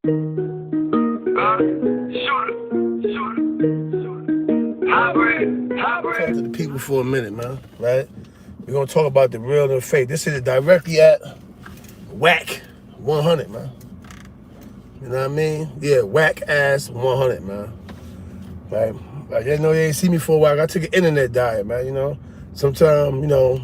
Talk to the people for a minute, man, right? We're going to talk about the real and the fake. This is directly at Wack100, man. You know what I mean? Yeah, Wack100's, man. Like, you know, you ain't seen me for a while. I took an internet diet, man, you know? Sometimes, you know,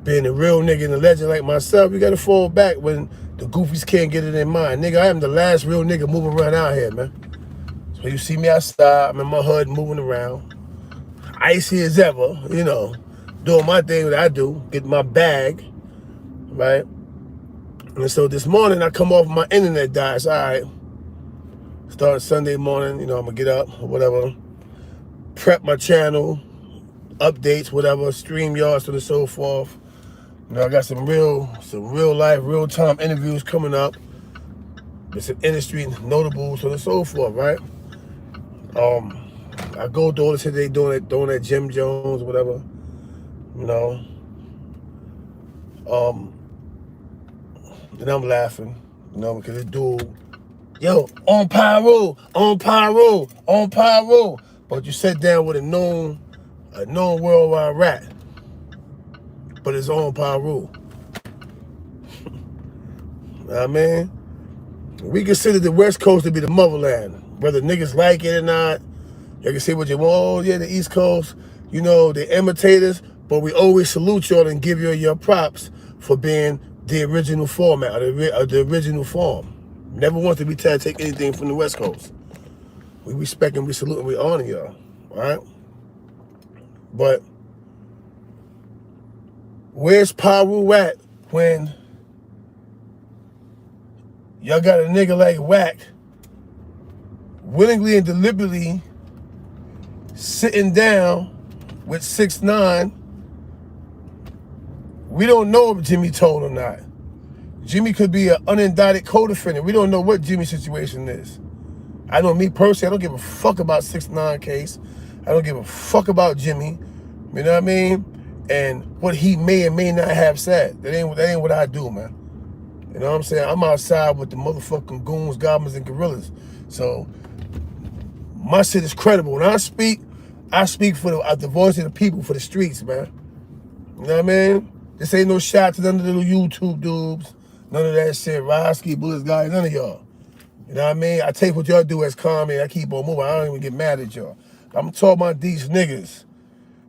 being a real nigga and a legend like myself, you got to fall back when the goofies can't get it in mind. Nigga, I am the last real nigga moving around out here, man. So you see me outside, I'm in my hood moving around. Icy as ever, you know, doing my thing that I do, getting my bag, right? And so this morning I come off my internet diet. So, all right, start Sunday morning, you know, I'm gonna get up or whatever, prep my channel, updates, whatever, stream yards, so on and so forth. You know, I got some real life, real time interviews coming up with some industry notables, so on and so forth, right? I go through all this today doing that Jim Jones, whatever, you know. Then I'm laughing, you know, because this dude, yo, on pyro. But you sat down with a known worldwide rat, but it's on pyro. Know what I mean? We consider the West Coast to be the motherland, whether niggas like it or not. You can say what you want. Oh, yeah, the East Coast, you know, they imitators, but we always salute y'all and give you your props for being the original format, or the original form. Never want to be tried to take anything from the West Coast. We respect and we salute and we honor y'all, all right? But where's Paru at when y'all got a nigga like Wack willingly and deliberately sitting down with 6ix9ine? We don't know if Jimmy told or not. Jimmy could be an unindicted co-defendant. We don't know what Jimmy's situation is. I know me personally, I don't give a fuck about 6ix9ine case. I don't give a fuck about Jimmy. You know what I mean? And what he may or may not have said. That ain't what I do, man. You know what I'm saying? I'm outside with the motherfucking goons, goblins, and gorillas. So my shit is credible. When I speak for the voice of the people, for the streets, man. You know what I mean? This ain't no shot to none of the little YouTube dudes. None of that shit. Rosky, Bullets guys, none of y'all. You know what I mean? I take what y'all do as comment. I keep on moving. I don't even get mad at y'all. I'm talking about these niggas.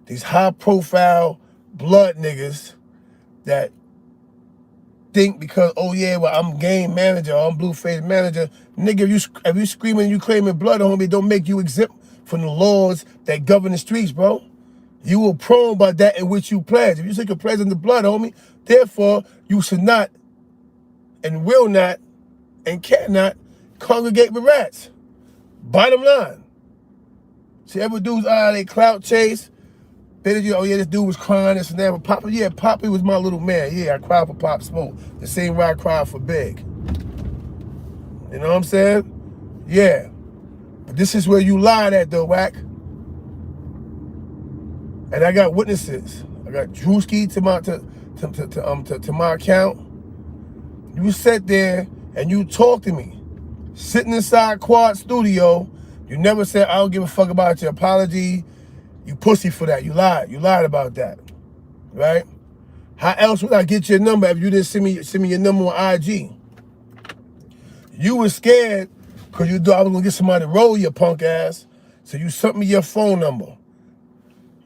These high-profile blood niggas that think because, oh yeah, well, I'm game manager, or I'm Blueface manager. Nigga, if you screaming and you claiming blood, homie, don't make you exempt from the laws that govern the streets, bro. You were prone by that in which you pledge. If you take a pledge in the blood, homie, therefore, you should not and will not and cannot congregate with rats. Bottom line. See, every dude's they clout chase. Oh yeah, this dude was crying, this and that. But Poppy, yeah, Poppy was my little man. Yeah, I cried for Pop Smoke. The same way I cried for Big. You know what I'm saying? Yeah. But this is where you lied at though, Wack. And I got witnesses. I got Drewski to my account. You sat there and you talked to me. Sitting inside Quad Studio, you never said, I don't give a fuck about your apology. You pussy for that. You lied. You lied about that. Right? How else would I get your number if you didn't send me your number on IG? You were scared because you thought I was going to get somebody to roll your punk ass. So you sent me your phone number.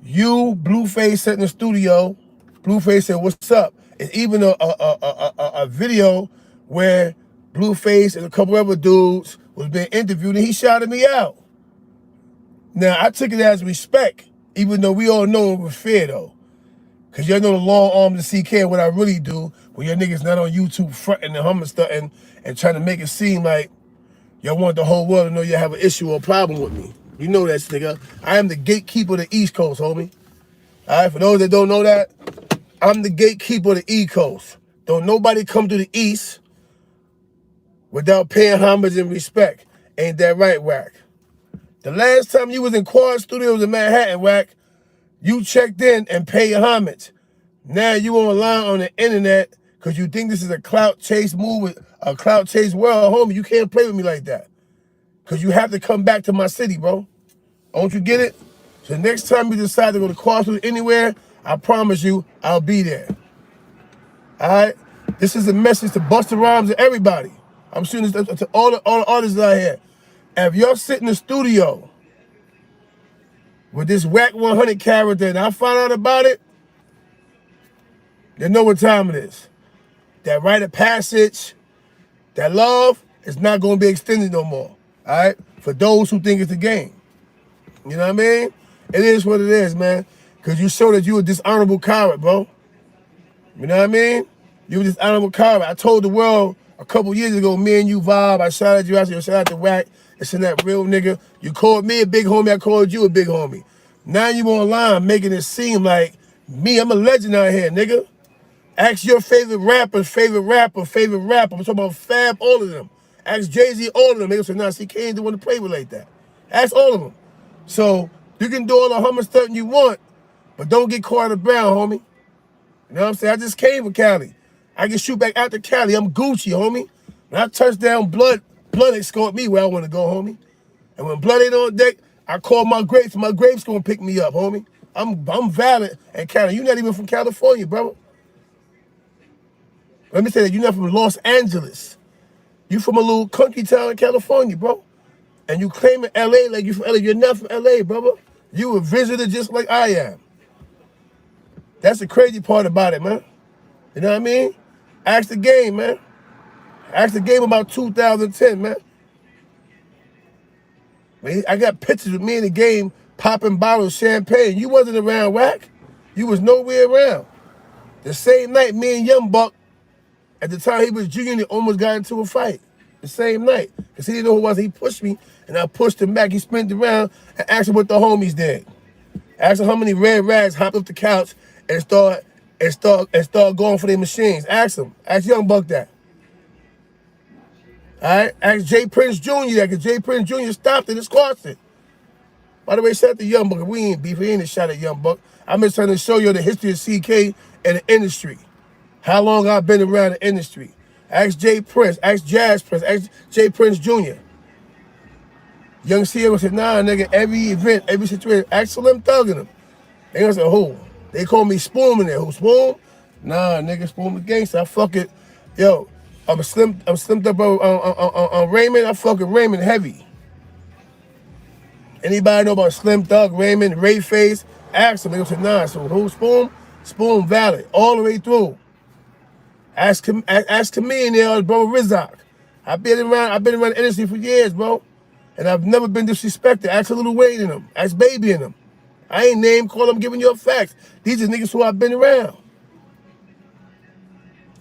You, Blueface, sat in the studio. Blueface said, what's up? It's even a video where Blueface and a couple other dudes was being interviewed and he shouted me out. Now, I took it as respect, even though we all know it was fair, though. Because y'all know the long arm to CK and what I really do when your niggas not on YouTube fronting and humming stuff and trying to make it seem like y'all want the whole world to know you have an issue or a problem with me. You know that, nigga. I am the gatekeeper of the East Coast, homie. All right, for those that don't know that, I'm the gatekeeper of the East Coast. Don't nobody come to the East without paying homage and respect. Ain't that right, Wack? The last time you was in Quad Studios in Manhattan, Wack, you checked in and paid homage. Now you online on the internet Because you think this is a clout chase move, a clout chase world, homie. You can't play with me like that. Because you have to come back to my city, bro. Don't you get it? So next time you decide to go to Crossroads anywhere, I promise you, I'll be there. All right? This is a message to Busta Rhymes and everybody. I'm shooting this to all the artists out here. And if y'all sit in the studio with this Wack100 character and I find out about it, you know what time it is. That rite of passage, that love is not going to be extended no more. All right? For those who think it's a game. You know what I mean? It is what it is, man. Because you show that you a dishonorable coward, bro. You know what I mean? You a dishonorable coward. I told the world a couple years ago, me and you vibe. I shouted you out. I shout out to Wack. It's in that real nigga. You called me a big homie. I called you a big homie. Now you online making it seem like me, I'm a legend out here, nigga. Ask your favorite rapper. I'm talking about Fab, all of them. Ask Jay-Z, all of them. They say, nah, CK ain't the one to play with like that. Ask all of them. So you can do all the hummer stuff you want, but don't get caught in the brown, homie. You know what I'm saying? I just came from Cali. I can shoot back out to Cali. I'm Gucci, homie. When I touch down, blood escort me where I want to go, homie. And when blood ain't on deck, I call my grapes. My grapes gonna pick me up, homie. I'm valid in Cali. You're not even from California, bro. Let me say that you're not from Los Angeles. You from a little country town in California, bro. And you claim in LA like you from LA. You're not from LA, brother. You a visitor just like I am. That's the crazy part about it, man. You know what I mean? Ask the game, man. Ask the game about 2010, man. I got pictures of me in the game popping bottles of champagne. You wasn't around, Wack. You was nowhere around. The same night, me and Young Buck, at the time he was junior, he almost got into a fight. The same night. Because he didn't know who it was. He pushed me, and I pushed him back. He spun around and asked him what the homies did. Asked him how many red rags hopped up the couch and start going for their machines. Ask him. Ask Young Buck that. All right? Ask Jay Prince Jr. that, because Jay Prince Jr. stopped it and squashed it. By the way, shout out to Young Buck. We ain't beef. We ain't a shot at Young Buck. I'm just trying to show you the history of CK and the industry. How long I've been around the industry. Ask Jay Prince. Ask Jazz Prince. Ask Jay Prince Jr. Young Sierra said, nah, nigga, every event, every situation. Ask Slim Thug in them. They gonna say, who? They call me Spoon in there. Who, Spoon? Nah, nigga, Spoon the gangster. I fuck it. Yo, I'm slimmed up on Raymond. I fucking Raymond heavy. Anybody know about Slim Thug, Raymond, Ray Face? Ask them. They gonna say, nah, so who, Spoon? Spoon valid, all the way through. Ask Camille and there, bro, Rizak. I've been around the industry for years, bro. And I've never been disrespected. Ask Lil Wayne in them. Ask Baby in them. I ain't name call them, giving you facts. These are niggas who I've been around.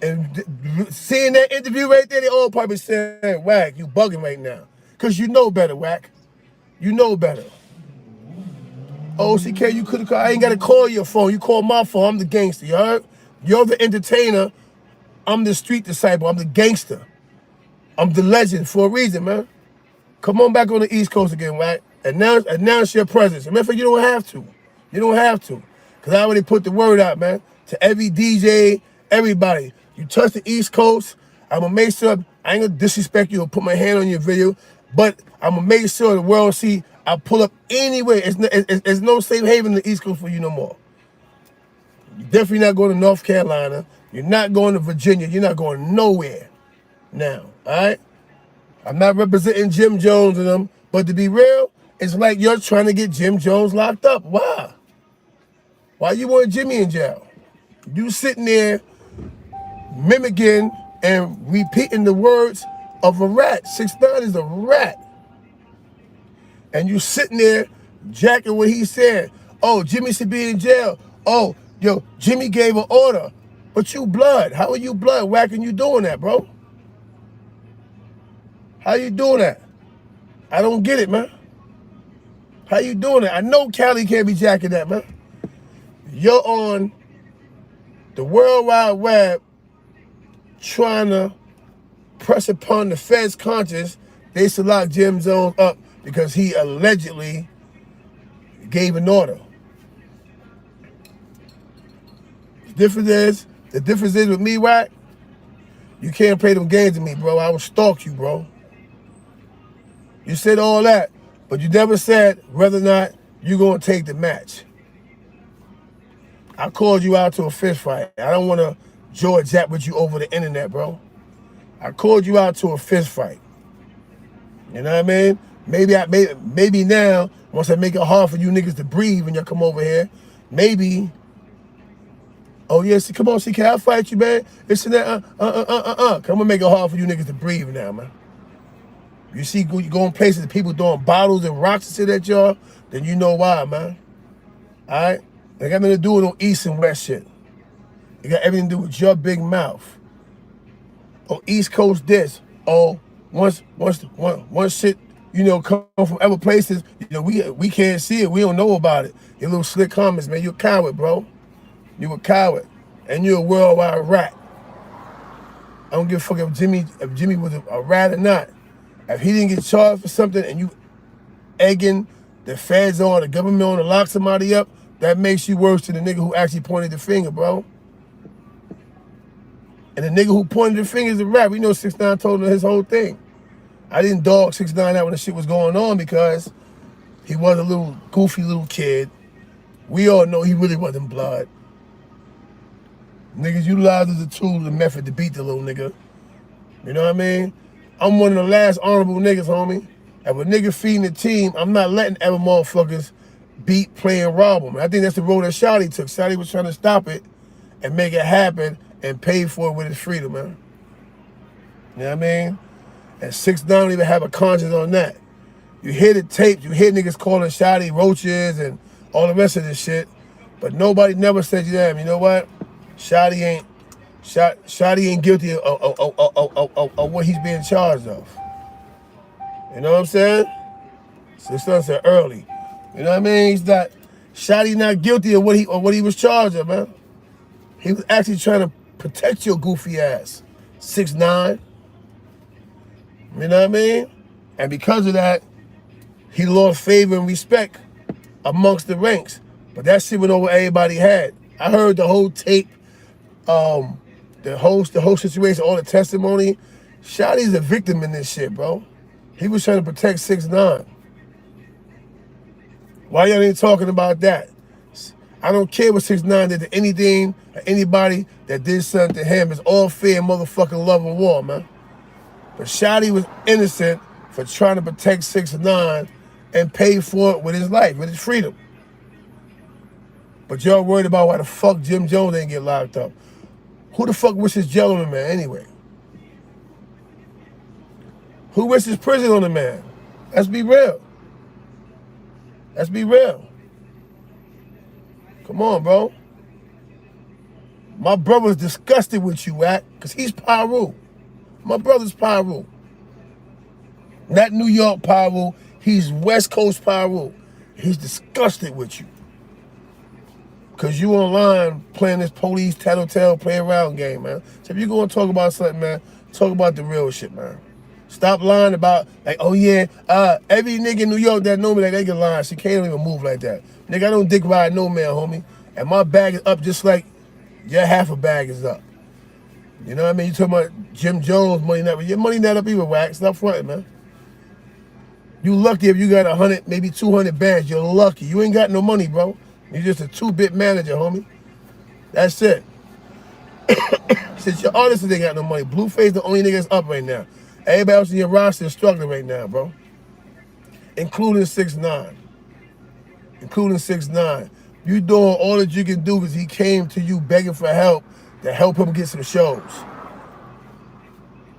And seeing that interview right there, they all probably saying, Wack, you bugging right now. Because you know better, Wack. You know better. OCK, you could have called. I ain't got to call your phone. You call my phone. I'm the gangster, you heard? You're the entertainer. I'm the street disciple. I'm the gangster. I'm the legend for a reason, man. Come on back on the East Coast again, Wack. Announce your presence. Matter of fact, you don't have to. You don't have to. Because I already put the word out, man. To every DJ, everybody. You touch the East Coast, I'm going to make sure, I ain't going to disrespect you or put my hand on your video, but I'm going to make sure the world see I pull up anywhere. It's no safe haven in the East Coast for you no more. You're definitely not going to North Carolina. You're not going to Virginia. You're not going nowhere now, all right? I'm not representing Jim Jones and them, but to be real, it's like you're trying to get Jim Jones locked up. Why? Why you want Jimmy in jail? You sitting there mimicking and repeating the words of a rat. 6ix9ine is a rat. And you sitting there jacking what he said. Oh, Jimmy should be in jail. Oh, yo, Jimmy gave an order. But you blood. How are you blood? Wack, and you doing that, bro? How you doing that? I don't get it, man. How you doing that? I know Cali can't be jacking that, man. You're on the World Wide Web trying to press upon the Fed's conscience. They should lock Jim Jones up because he allegedly gave an order. The difference is with me, Wack, You can't play them games with me, bro. I will stalk you, bro. You said all that, but you never said whether or not you're going to take the match. I called you out to a fist fight. I don't want to George Zapp with you over the internet, bro. I called you out to a fist fight. You know what I mean? Maybe now, once I make it hard for you niggas to breathe when y'all come over here, maybe, oh yes, come on, see, can I fight you, man? This and that, Come on, make it hard for you niggas to breathe now, man. You see, you going places that people throwing bottles and rocks and shit at y'all, then you know why, man. All right? It got nothing to do with no East and West shit. It got everything to do with your big mouth. Oh, East Coast this. Oh, once shit, come from other places, we can't see it. We don't know about it. Your little slick comments, man. You're a coward, bro. You a coward. And you're a worldwide rat. I don't give a fuck if Jimmy was a rat or not. If he didn't get charged for something and you egging the feds on, the government on to lock somebody up, that makes you worse than the nigga who actually pointed the finger, bro. And the nigga who pointed the finger is a rap. We know 6ix9ine told him his whole thing. I didn't dog 6ix9ine out when the shit was going on because he was a little goofy little kid. We all know he really wasn't blood. Niggas utilized as a tool, the method to beat the little nigga. You know what I mean? I'm one of the last honorable niggas, homie. If a nigga feeding the team, I'm not letting ever motherfuckers beat, play, and rob him. I think that's the road that Shotty took. Shotty was trying to stop it and make it happen and pay for it with his freedom, man. You know what I mean? And 6ix9ine don't even have a conscience on that. You hear the tapes, you hear niggas calling Shotty roaches and all the rest of this shit, but nobody never said, damn, you know what? Shotty ain't guilty of what he's being charged of. You know what I'm saying? 6ix9ine said early. You know what I mean? Shotty not guilty of what he was charged of, man. He was actually trying to protect your goofy ass, 6ix9ine. You know what I mean? And because of that, he lost favor and respect amongst the ranks. But that shit went over everybody had. I heard the whole tape, the whole situation, all the testimony. Shotty's a victim in this shit, bro. He was trying to protect 6ix9ine. Why y'all ain't talking about that? I don't care what 6ix9ine did to anything or anybody that did something to him. It's all fair motherfucking love and war, man. But Shotty was innocent for trying to protect 6ix9ine and pay for it with his life, with his freedom. But y'all worried about why the fuck Jim Jones ain't get locked up. Who the fuck wishes jail on the man anyway? Who wishes prison on the man? Let's be real. Let's be real. Come on, bro. My brother's disgusted with you, Wack, because he's Pyru. My brother's Pyru. Not New York Pyru. He's West Coast Pyru. He's disgusted with you. Because you online playing this police tattletale play around game, man. So if you're going to talk about something, man, talk about the real shit, man. Stop lying about, like, oh yeah, every nigga in New York that know me, like, they can lie. She can't even move like that. Nigga, I don't dick ride no man, homie. And my bag is up just like your half a bag is up. You know what I mean? You talking about Jim Jones money not, your money not up either, Wack. Stop fronting, man. You lucky if you got 100, maybe 200 bands. You're lucky. You ain't got no money, bro. You're just a 2-bit manager, homie. That's it. Since your artists ain't got no money, Blueface the only nigga that's up right now. Everybody else in your roster is struggling right now, bro. Including 6ix9ine. Including 6ix9ine. You doing all that you can do because he came to you begging for help to help him get some shows.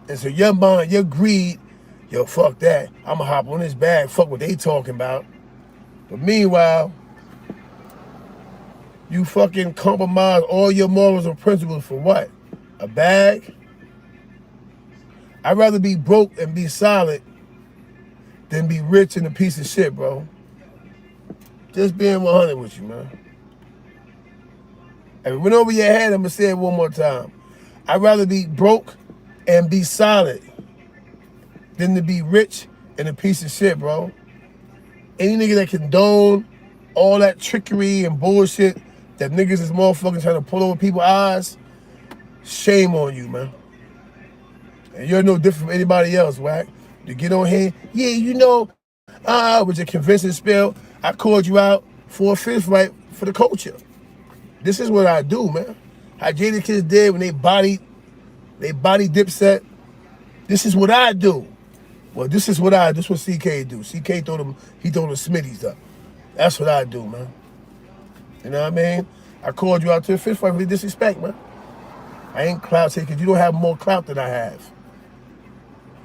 And so your mind, your greed, yo, fuck that. I'ma hop on this bag, fuck what they talking about. But meanwhile, you fucking compromise all your morals and principles for what? A bag? I'd rather be broke and be solid than be rich and a piece of shit, bro. Just being 100 with you, man. If it went over your head, I'm gonna say it one more time. I'd rather be broke and be solid than to be rich and a piece of shit, bro. Any nigga that condone all that trickery and bullshit that niggas is motherfucking trying to pull over people's eyes, shame on you, man. And you're no different from anybody else, Wack. You get on here, yeah, you know, with your convincing spell, I called you out for a fist fight for the culture. This is what I do, man. How Jadakiss did when they body Dipset. This is what I do. Well, this is what CK do. CK throw them Smitties up. That's what I do, man. You know what I mean? I called you out to a fist fight for disrespect, man. I ain't clout taking because you don't have more clout than I have.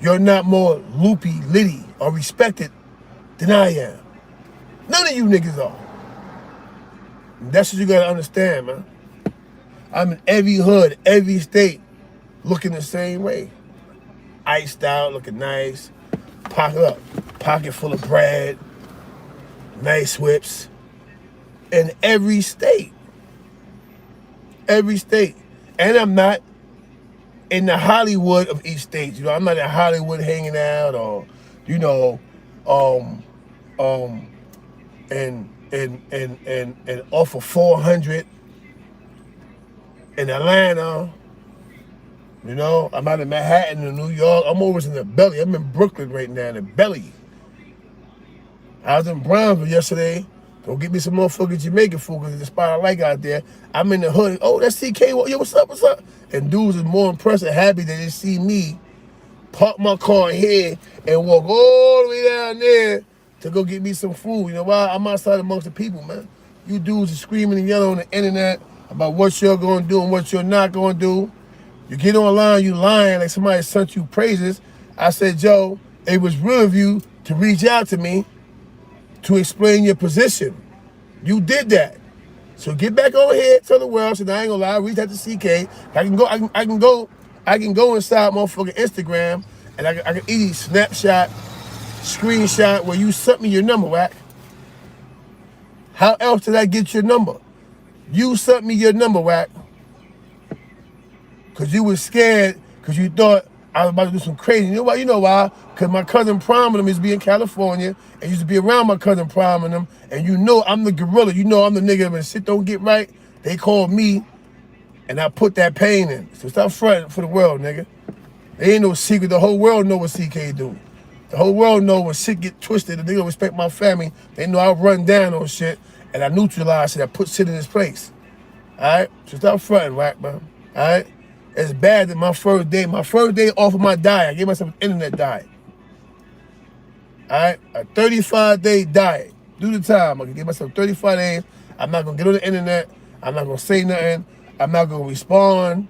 You're not more loopy, litty, or respected than I am. None of you niggas are. And that's what you gotta understand, man. I'm in every hood, every state, looking the same way. Iced out, looking nice. Pocket full of bread. Nice whips. In every state. Every state. And I'm not in the Hollywood of each state. You know, I'm not in Hollywood hanging out or, you know, and off of 400 in Atlanta. You know, I'm out in Manhattan in New York. I'm always in the belly. I'm in Brooklyn right now in the belly. I was in Brownsville yesterday. Go get me some motherfucking Jamaican food because it's the spot I like out there. I'm in the hood. Oh, that's CK. Yo, what's up? What's up? And dudes is more impressed and happy that they see me park my car here and walk all the way down there to go get me some food. You know why? I'm outside amongst the people, man. You dudes are screaming and yelling on the internet about what you're going to do and what you're not going to do. You get online, you lying like somebody sent you praises. I said, Joe, it was real of you to reach out to me to explain your position. You did that. So get back over here, tell the world, so I ain't gonna lie, reach out to CK. I can go inside motherfucking Instagram and I can easily screenshot where you sent me your number, Wack. How else did I get your number? You sent me your number, Wack. Cause you was scared, cause you thought I was about to do some crazy. You know why? You know why? Cause my cousin Prom and them used to be in California and used to be around my cousin Prom and them. And you know I'm the gorilla. You know I'm the nigga when shit don't get right. They call me and I put that pain in. So stop fronting for the world, nigga. There ain't no secret. The whole world know what CK do. The whole world know when shit get twisted and they don't respect my family. They know I run down on shit and I neutralize it. I put shit in its place. All right? So stop fronting, Wack, man. All right? It's bad that my first day off of my diet, I gave myself an internet diet. All right? A 35-day diet. Do the time. I can give myself 35 days. I'm not going to get on the internet. I'm not going to say nothing. I'm not going to respond.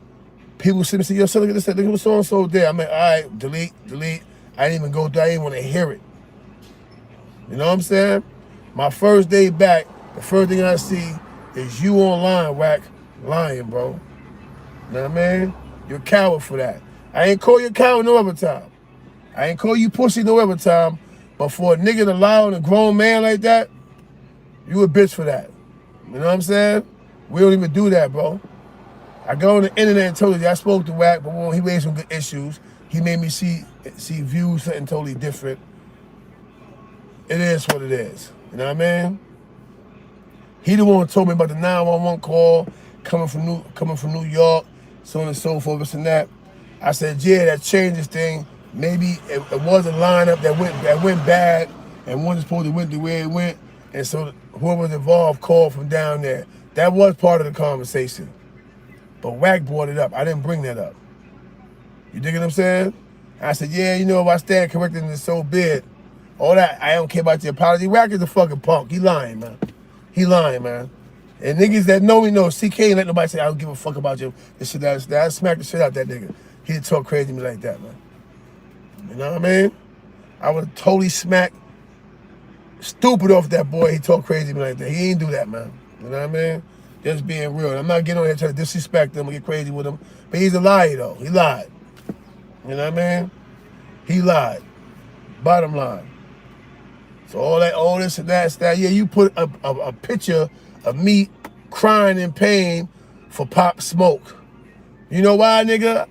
People sit and say, yo, son, look at this. Look at what so-and-so did. I'm like, all right, delete. I didn't even go through. I didn't want to hear it. You know what I'm saying? My first day back, the first thing I see is you online, Wack, lying, bro. You know what I mean? You're a coward for that. I ain't call you a coward no other time. I ain't call you pussy no other time. But for a nigga to lie on a grown man like that, you a bitch for that. You know what I'm saying? We don't even do that, bro. I go on the internet and told you I spoke to Wack, but when he raised some good issues, he made me see views something totally different. It is what it is. You know what I mean? He the one who told me about the 911 call coming from New York, so on and so forth, this and that. I said, yeah, that changed this thing. Maybe it was a lineup that went bad and wasn't supposed to went the way it went. And so whoever was involved called from down there. That was part of the conversation. But Wack brought it up. I didn't bring that up. You dig what I'm saying? I said, yeah, you know, if I stand corrected and it's so big, all that, I don't care about the apology. Wack is a fucking punk. He lying, man. He lying, man. And niggas that know me know, CK ain't let nobody say, I don't give a fuck about you. This shit, that. I smacked the shit out that nigga. He didn't talk crazy to me like that, man. You know what I mean? I would totally smack stupid off that boy. He talked crazy to me like that. He ain't do that, man. You know what I mean? Just being real. I'm not getting on here trying to disrespect him or get crazy with him. But he's a liar, though. He lied. You know what I mean? He lied. Bottom line. So all this and that, yeah, you put a picture of me crying in pain for Pop Smoke. You know why, nigga?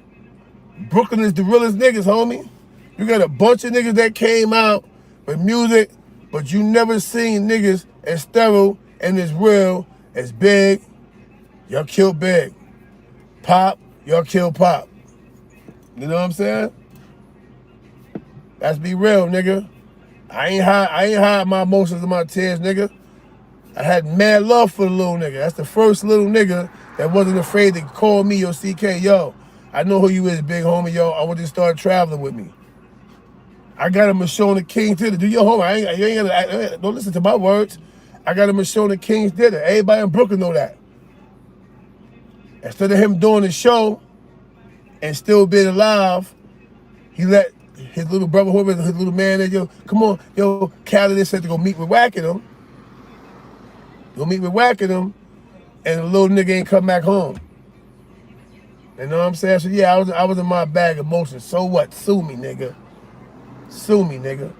Brooklyn is the realest niggas, homie. You got a bunch of niggas that came out with music, but you never seen niggas as sterile and as real as Big. Y'all killed Big. Pop, y'all killed Pop. You know what I'm saying? Let's be real, nigga. I ain't hide my emotions and my tears, nigga. I had mad love for the little nigga. That's the first little nigga that wasn't afraid to call me, yo, CK, yo, I know who you is, big homie, yo. I want you to start traveling with me. I got him a show on the King's Theater. Do your homework. Don't listen to my words. I got him a show on the King's Theater. Everybody in Brooklyn know that. Instead of him doing the show and still being alive, he let his little brother, whoever, his little man, yo, come on, yo, Cali said to go meet with Wack100's. Go meet with Wack100's, and the little nigga ain't come back home. You know what I'm saying? So yeah, I was in my bag of emotions. So what? Sue me, nigga. Sue me, nigga.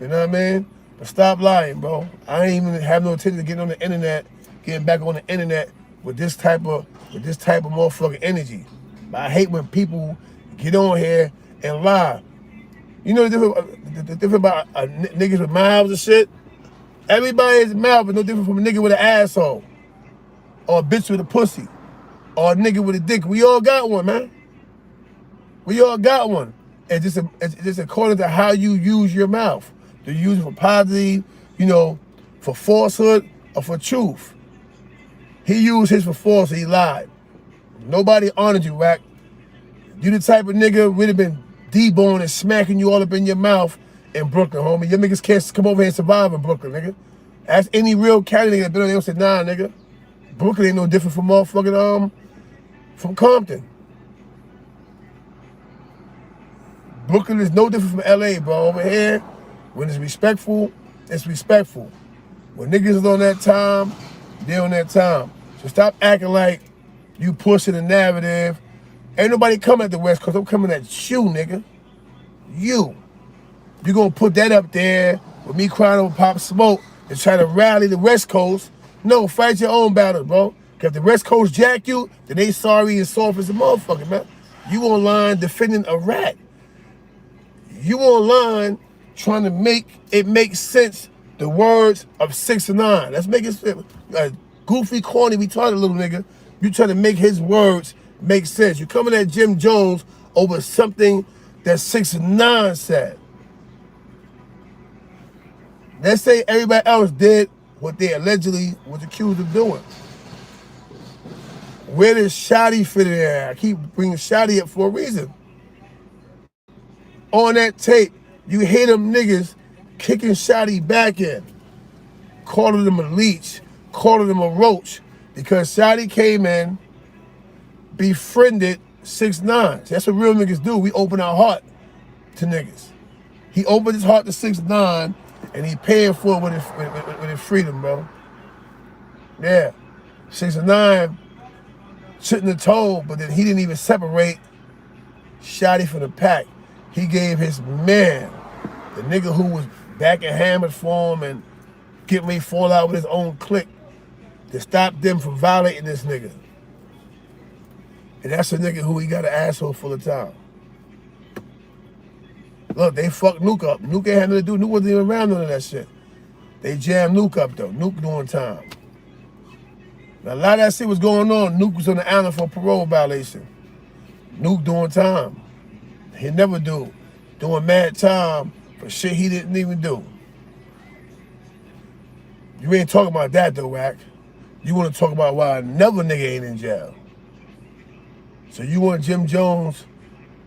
You know what I mean? But stop lying, bro. I ain't even have no intention of getting on the internet, getting back on the internet with this type of motherfucking energy. But I hate when people get on here and lie. You know the difference about niggas with mouths and shit? Everybody's mouth is no different from a nigga with an asshole. Or a bitch with a pussy. Or a nigga with a dick. We all got one, man. We all got one. It's just according to how you use your mouth. Do you use it for positive, you know, for falsehood, or for truth? He used his for false, he lied. Nobody honored you, Wack. You the type of nigga would have been deboning and smacking you all up in your mouth in Brooklyn, homie. Your niggas can't come over here and survive in Brooklyn, nigga. Ask any real Cali nigga that been on there and say, nah, nigga. Brooklyn ain't no different from motherfucking, from Compton. Brooklyn is no different from LA, bro. Over here, when it's respectful, it's respectful. When niggas is on that time, they on that time. So stop acting like you pushing the narrative. Ain't nobody coming at the West Coast. I'm coming at you, nigga. You gonna put that up there with me crying over Pop Smoke and try to rally the West Coast. No, fight your own battles, bro. Cause if the West Coast jack you, then they sorry and soft as a motherfucker, man. You online defending a rat. You online trying to make it make sense, the words of 6 ix 9ine. Let's make it goofy, corny, retarded little nigga. You trying to make his words make sense. You coming at Jim Jones over something that 6 ix 9ine said. Let's say everybody else did what they allegedly was accused of doing. Where does Shotty fit in there? I keep bringing Shotty up for a reason. On that tape, you hear them niggas kicking Shotty back in, calling him a leech, calling him a roach, because Shotty came in, befriended 6 ix 9ine. That's what real niggas do. We open our heart to niggas. He opened his heart to 6 ix 9ine, and he paying for it with his freedom, bro. Yeah, 6 ix 9ine shouldn't have told, but then he didn't even separate Shotty from the pack. He gave his man, the nigga who was back in Hammer's form and getting ready to fall out with his own clique, to stop them from violating this nigga. And that's a nigga who he got an asshole full of time. Look, they fucked Nuke up. Nuke ain't had nothing to do. Nuke wasn't even around none of that shit. They jammed Nuke up though. Nuke doing time. Now, a lot of that shit was going on. Nuke was on the island for parole violation. Nuke doing time. He never doing mad time for shit he didn't even do. You ain't talking about that though, Wack. You want to talk about why another nigga ain't in jail. So you want Jim Jones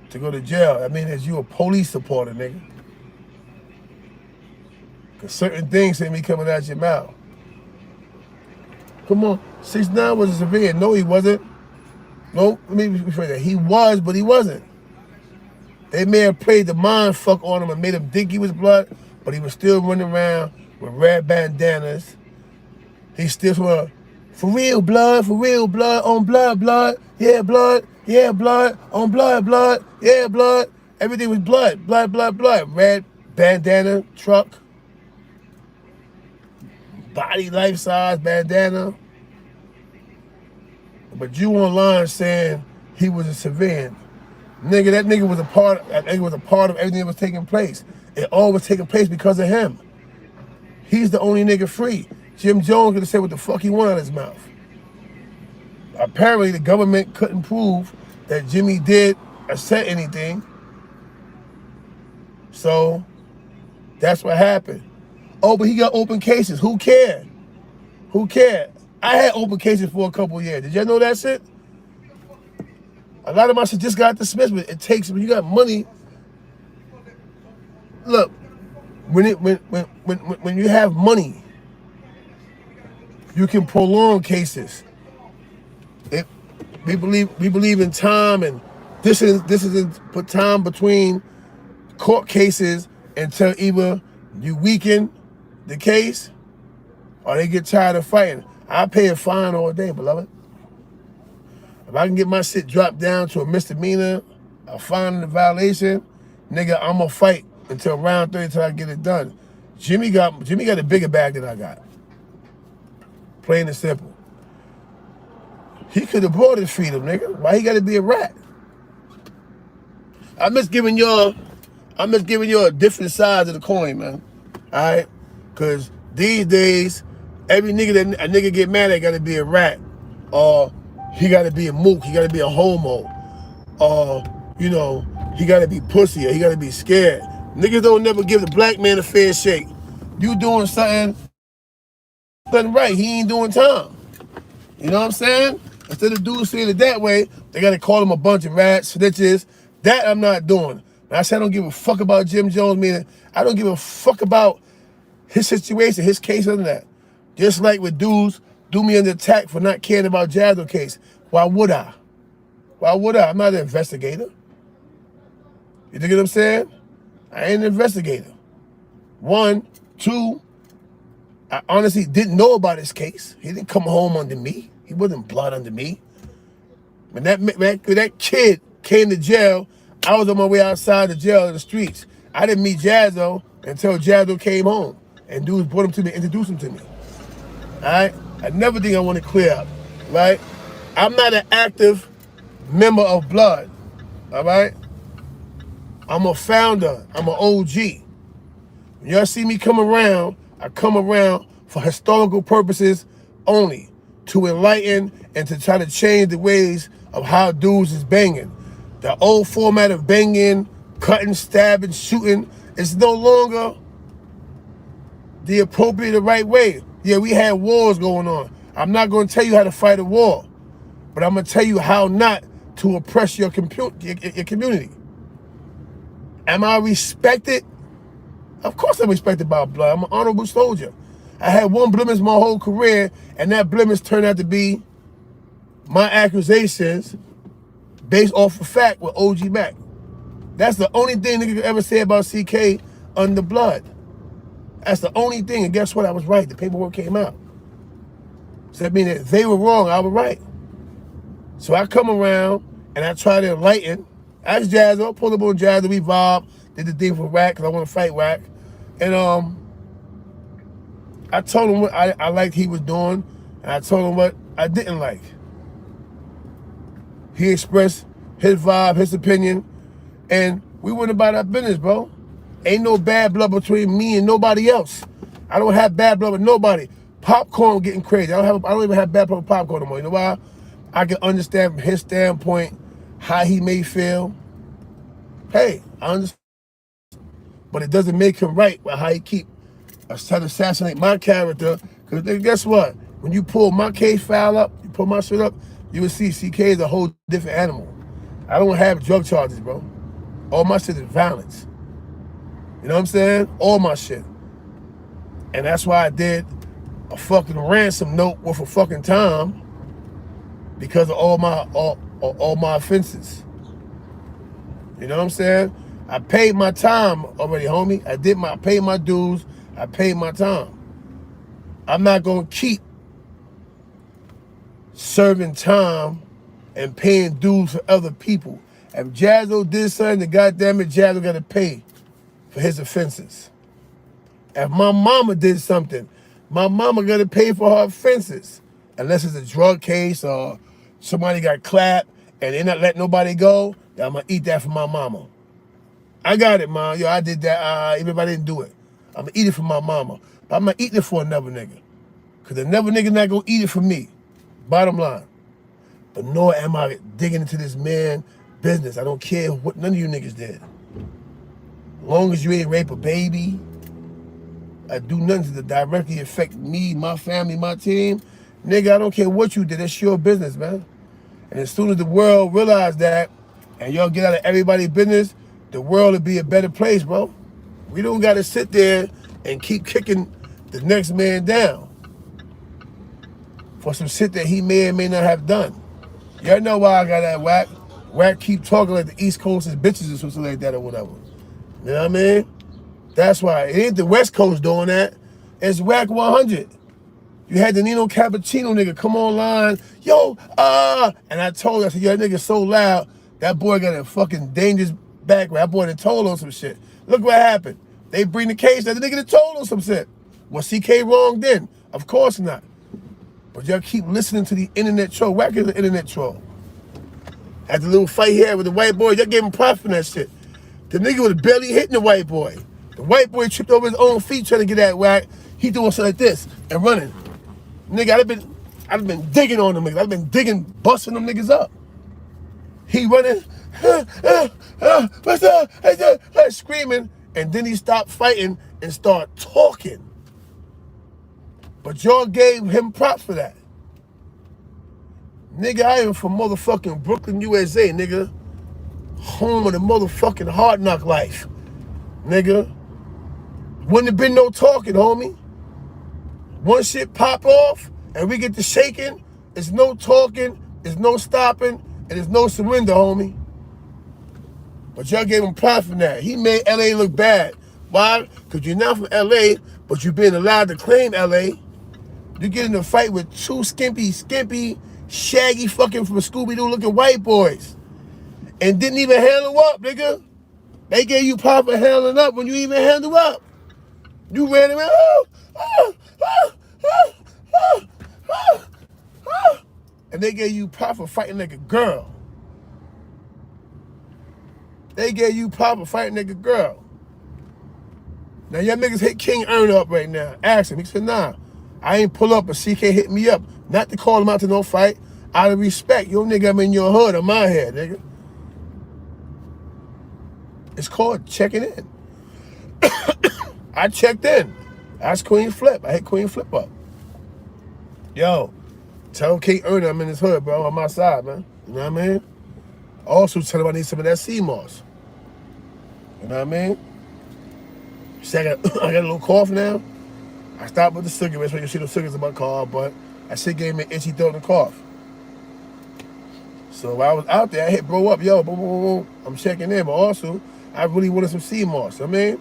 to go to jail. I mean, is you a police supporter, nigga? Because certain things ain't be coming out your mouth. Come on, 6 ix 9ine was a civilian. No, he wasn't. No, let me rephrase that. He was, but he wasn't. They may have played the mind fuck on him and made him think he was blood, but he was still running around with red bandanas. He still for real blood, on blood, yeah, blood, on blood, yeah, blood. Everything was blood. Red bandana, truck, body life-size bandana. But you online saying he was a civilian. Nigga, that nigga was a part of everything that was taking place. It all was taking place because of him. He's the only nigga free. Jim Jones could have said what the fuck he wanted out of his mouth. Apparently, the government couldn't prove that Jimmy did or said anything. So that's what happened. Oh, but he got open cases. Who cared? Who cared? I had open cases for a couple years. Did y'all know that shit? A lot of my shit just got dismissed, but it takes, when you got money, look, when you have money, you can prolong cases. We believe in time, and this is put time between court cases until either you weaken the case or they get tired of fighting. I pay a fine all day, beloved. If I can get my shit dropped down to a misdemeanor, a fine and a violation, nigga, I'm gonna fight until round 3 until I get it done. Jimmy got a bigger bag than I got. Plain and simple. He could have brought his freedom, nigga. Why he gotta be a rat? I'm just giving y'all a different side of the coin, man. Alright? Cause these days, every nigga that a nigga get mad at gotta be a rat. Or he gotta be a mook, he gotta be a homo. Or, you know, he gotta be pussy, or he gotta be scared. Niggas don't never give the black man a fair shake. You doing something right, he ain't doing time. You know what I'm saying? Instead of dudes saying it that way, they gotta call him a bunch of rats, snitches. That I'm not doing. When I said I don't give a fuck about Jim Jones, meaning I don't give a fuck about his situation, his case, other than that. Just like with dudes do me under attack for not caring about Jazzo case. Why would I? Why would I? I'm not an investigator. You dig what I'm saying? I ain't an investigator. 1, 2, I honestly didn't know about his case. He didn't come home under me. He wasn't blood under me. When that kid came to jail, I was on my way outside the jail in the streets. I didn't meet Jazzo until Jazzo came home. And dudes brought him to me, introduced him to me. All right? Another thing I want to clear up, right? I'm not an active member of Blood, all right? I'm a founder. I'm an OG. When y'all see me come around, I come around for historical purposes only, to enlighten and to try to change the ways of how dudes is banging. The old format of banging, cutting, stabbing, shooting is no longer the appropriate, the right way. Yeah, we had wars going on. I'm not going to tell you how to fight a war, but I'm going to tell you how not to oppress your community. Am I respected? Of course I'm respected by Blood. I'm an honorable soldier. I had one blemish my whole career, and that blemish turned out to be my accusations based off of fact with OG Mac. That's the only thing nigga could ever say about CK under Blood. That's the only thing, and guess what? I was right. The paperwork came out. So that means that they were wrong, I was right. So I come around and I try to enlighten. Ask Jazzo, pull up on Jazzo, we vibe, did the thing for Wack, because I want to fight Wack. And I told him what I liked he was doing, and I told him what I didn't like. He expressed his vibe, his opinion, and we went about our business, bro. Ain't no bad blood between me and nobody else. I don't have bad blood with nobody. Popcorn getting crazy. I don't even have bad blood with Popcorn no more. You know why? I can understand from his standpoint how he may feel. Hey, I understand. But it doesn't make him right with how he keep trying to assassinate my character. Because guess what? When you pull my case file up, you pull my shit up, you will see CK is a whole different animal. I don't have drug charges, bro. All my shit is violence. You know what I'm saying? All my shit. And that's why I did a fucking ransom note worth of fucking time, because of all my offenses. You know what I'm saying? I paid my time already, homie. I paid my dues. I paid my time. I'm not gonna keep serving time and paying dues for other people. If Jazzo did something, then goddamn it, Jazzo gotta pay for his offenses. If my mama did something, my mama gotta pay for her offenses. Unless it's a drug case or somebody got clapped and they not letting nobody go, then I'm gonna eat that for my mama. I got it, man. Yo, I did that, even if I didn't do it. I'm gonna eat it for my mama. But I'm not eating it for another nigga. Because another nigga not gonna eat it for me. Bottom line. But nor am I digging into this man business. I don't care what none of you niggas did. long as you ain't rape a baby, I do nothing to directly affect me, my family, my team, nigga, I don't care what you did. It's your business, man. And as soon as the world realize that, and y'all get out of everybody's business, the world will be a better place, bro. We don't got to sit there and keep kicking the next man down for some shit that he may or may not have done. Y'all know why I got that Wack. Wack keep talking like the East Coast is bitches or something like that or whatever. You know what I mean? That's why. It ain't the West Coast doing that. It's Wack100. You had the Nino Cappuccino nigga come online, yo, and I told him, I said, yo, that nigga so loud, that boy got a fucking dangerous background. That boy done told on some shit. Look what happened. They bring the case that the nigga done told on some shit. Was CK wrong then? Of course not. But y'all keep listening to the internet troll. Wack is an internet troll. Had the little fight here with the white boy, y'all gave him props for that shit. The nigga was barely hitting the white boy. The white boy tripped over his own feet trying to get that Wack. He doing something like this and running. Nigga, I've been digging on them niggas. I've been digging, busting them niggas up. He running, what's up? Screaming, and then he stopped fighting and started talking. But y'all gave him props for that. Nigga, I am from motherfucking Brooklyn, USA, nigga. Home of the motherfucking hard knock life. Nigga. Wouldn't have been no talking, homie. One shit pop off and we get to shaking, it's no talking, it's no stopping, and it's no surrender, homie. But y'all gave him props for that. He made LA look bad. Why? Because you're not from LA, but you've been allowed to claim LA. You get in a fight with two skimpy, shaggy fucking from Scooby-Doo looking white boys. And didn't even handle up, nigga. They gave you props for handling up when you even handle up. You ran around, and they gave you props for fighting like a girl. They gave you props for fighting like a girl. Now y'all niggas hit King Earn up right now. Ask him. He said, nah, I ain't pull up, but CK hit me up. Not to call him out to no fight. Out of respect. Yo nigga, I'm in your hood, on my head, nigga. It's called checking in. I checked in. That's Queen Flip. I hit Queen Flip up. Yo, tell King Ernie I'm in his hood, bro, on my side, man. You know what I mean? Also tell him I need some of that sea moss. You know what I mean? See, I got a little cough now. I stopped with the cigarettes, so you see the cigarettes in my car, but that shit gave me an itchy throat and cough. So while I was out there, I hit bro up, yo, boom, boom, boom. I'm checking in, but also, I really wanted some sea moss. I mean,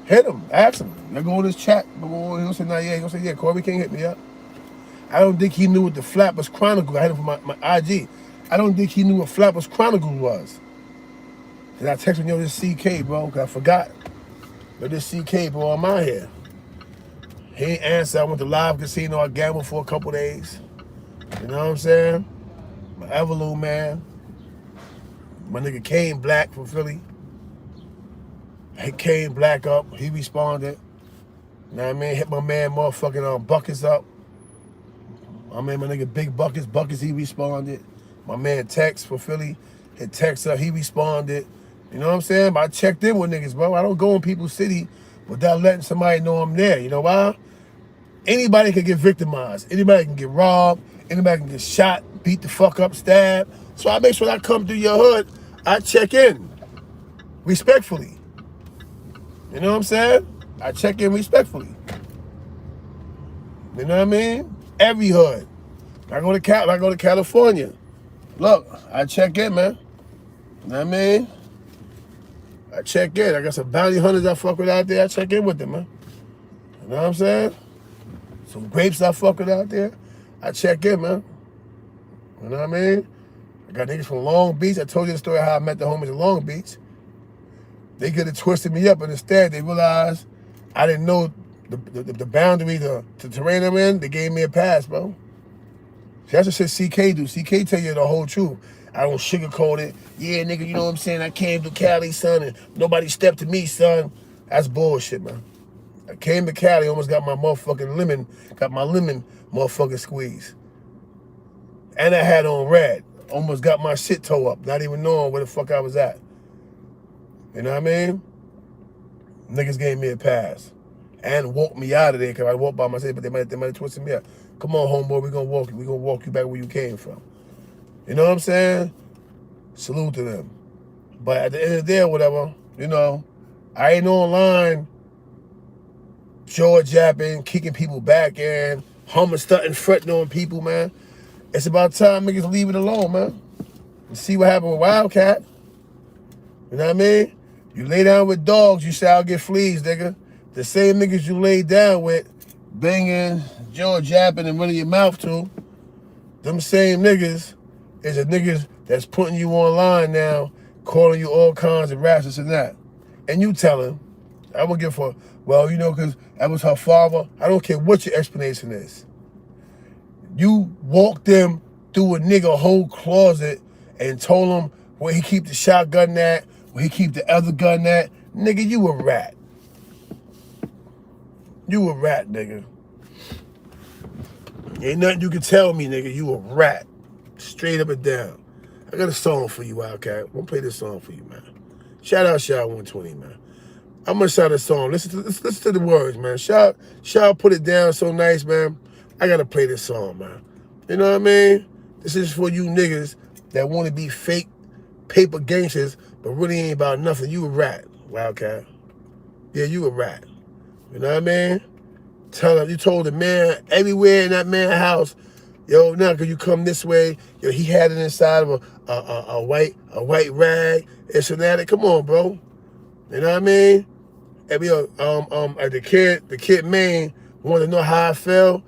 hit him, ask him. Y'all go in this chat. He'll say, nah, yeah. He'll say, yeah, Corby King hit me up. I don't think he knew what the Flappers Chronicles. I had him from my IG. I don't think he knew what Flappers Chronicles was. And I texted him, yo, this CK, bro, because I forgot. Yo, this CK, bro, on my head. He ain't answer. I went to live casino. I gambled for a couple days. You know what I'm saying? My Everlow, man. My nigga Kane Black from Philly. He came Black up. He responded. You know what I mean? Hit my man motherfucking Buckets up. My man, my nigga Big Buckets, he responded. My man Tex for Philly hit Tex up. He responded. You know what I'm saying? But I checked in with niggas, bro. I don't go in people's city without letting somebody know I'm there. You know why? Anybody can get victimized. Anybody can get robbed. Anybody can get shot, beat the fuck up, stabbed. So I make sure when I come through your hood, I check in respectfully. You know what I'm saying? I check in respectfully. You know what I mean? Every hood. I go to California. Look, I check in, man. You know what I mean? I check in. I got some bounty hunters I fuck with out there. I check in with them, man. You know what I'm saying? Some grapes I fuck with out there. I check in, man. You know what I mean? I got niggas from Long Beach. I told you the story how I met the homies in Long Beach. They could have twisted me up, but instead they realized I didn't know the boundary, the terrain I'm in. They gave me a pass, bro. See, that's what shit CK do. CK tell you the whole truth. I don't sugarcoat it. Yeah, nigga, you know what I'm saying? I came to Cali, son, and nobody stepped to me, son. That's bullshit, man. I came to Cali, almost got my motherfucking lemon motherfucking squeeze. And I had on red. Almost got my shit toe up, not even knowing where the fuck I was at. You know what I mean? Niggas gave me a pass and walked me out of there because I walked by myself, but they might have twisted me up. Come on, homeboy, we gonna walk you back where you came from. You know what I'm saying? Salute to them. But at the end of the day, or whatever, you know, I ain't online jaw jabbing, kicking people back in, humming, stunting, fretting on people, man. It's about time niggas leave it alone, man. And see what happened with Wildcat. You know what I mean? You lay down with dogs, you shall get fleas, nigga. The same niggas you lay down with, banging, jaw jabbing, and running your mouth to, them same niggas is the niggas that's putting you online now, calling you all kinds of raps, this and that. And you tell him, I won't give a, well, you know, because that was her father. I don't care what your explanation is. You walked them through a nigga whole closet and told him where he keep the shotgun at, where he keep the other gun at. Nigga, you a rat. You a rat, nigga. Ain't nothing you can tell me, nigga. You a rat. Straight up and down. I got a song for you, Wildcat. I'm gonna play this song for you, man. Shout out Wack100, man. I'm gonna shout this song. Listen to the words, man. Shout put it down so nice, man. I gotta play this song, man. You know what I mean? This is for you niggas that want to be fake paper gangsters, but really ain't about nothing. You a rat, Wildcat. Yeah, you a rat. You know what I mean? Tell him, you told the man everywhere in that man's house, yo, now could you come this way? Yo, he had it inside of a white rag. It's that. Come on, bro. You know what I mean? And the kid man wanted to know how I felt.